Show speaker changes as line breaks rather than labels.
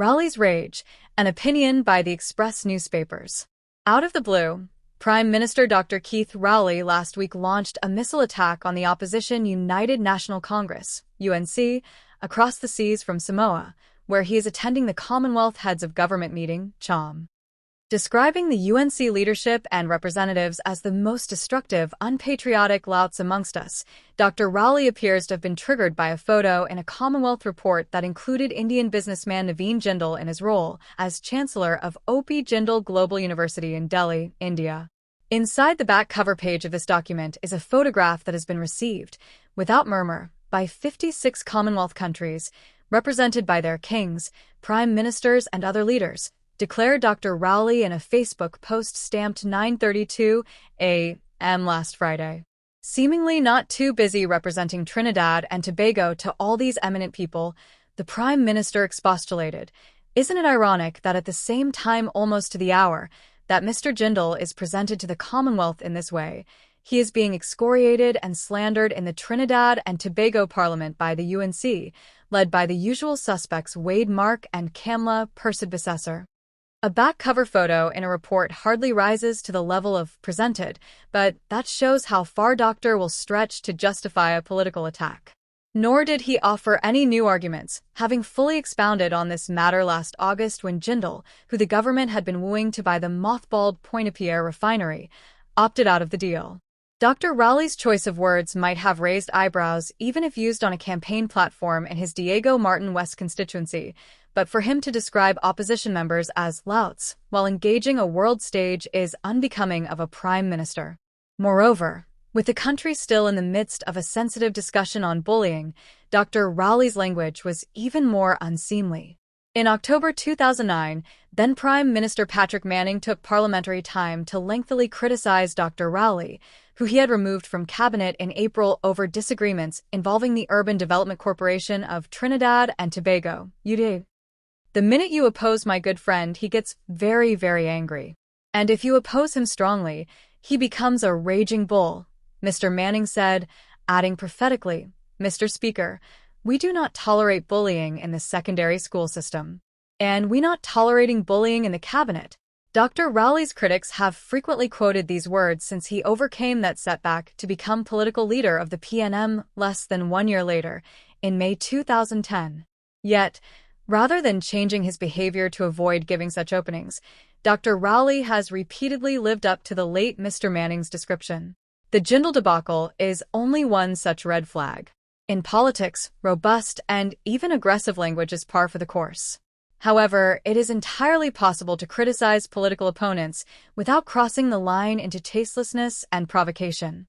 ROWLEY'S Rage, an opinion by the Express newspapers. Out of the blue, Prime Minister Dr. Keith Rowley last week launched a missile attack on the opposition United National Congress, UNC, across the seas from Samoa, where he is attending the Commonwealth Heads of Government meeting, CHOM. Describing the UNC leadership and representatives as the most destructive, unpatriotic louts amongst us, Dr. Rowley appears to have been triggered by a photo in a Commonwealth report that included Indian businessman Naveen Jindal in his role as Chancellor of O.P. Jindal Global University in Delhi, India. Inside the back cover page of this document is a photograph that has been received, without murmur, by 56 Commonwealth countries, represented by their kings, prime ministers, and other leaders, declared Dr. Rowley in a Facebook post stamped 9:32 a.m. last Friday. Seemingly not too busy representing Trinidad and Tobago to all these eminent people, the Prime Minister expostulated, "Isn't it ironic that at the same time, almost to the hour, that Mr. Jindal is presented to the Commonwealth in this way, he is being excoriated and slandered in the Trinidad and Tobago Parliament by the UNC, led by the usual suspects Wade Mark and Kamla Persad-Bissessar." A back cover photo in a report hardly rises to the level of presented, but that shows how far Doctor will stretch to justify a political attack. Nor did he offer any new arguments, having fully expounded on this matter last August when Jindal, who the government had been wooing to buy the mothballed Pointe-à-Pierre refinery, opted out of the deal. Dr. Rowley's choice of words might have raised eyebrows even if used on a campaign platform in his Diego Martin West constituency, but for him to describe opposition members as louts while engaging a world stage is unbecoming of a prime minister. Moreover, with the country still in the midst of a sensitive discussion on bullying, Dr. Rowley's language was even more unseemly. In October 2009, then Prime Minister Patrick Manning took parliamentary time to lengthily criticize Dr. Rowley, who he had removed from cabinet in April over disagreements involving the Urban Development Corporation of Trinidad and Tobago, UD. "The minute you oppose my good friend, he gets very, very angry. And if you oppose him strongly, he becomes a raging bull," Mr. Manning said, adding prophetically, "Mr. Speaker, we do not tolerate bullying in the secondary school system. And we not tolerating bullying in the cabinet." Dr. Rowley's critics have frequently quoted these words since he overcame that setback to become political leader of the PNM less than 1 year later, in May 2010. Yet, rather than changing his behavior to avoid giving such openings, Dr. Rowley has repeatedly lived up to the late Mr. Manning's description. The Jindal debacle is only one such red flag. In politics, robust and even aggressive language is par for the course. However, it is entirely possible to criticize political opponents without crossing the line into tastelessness and provocation.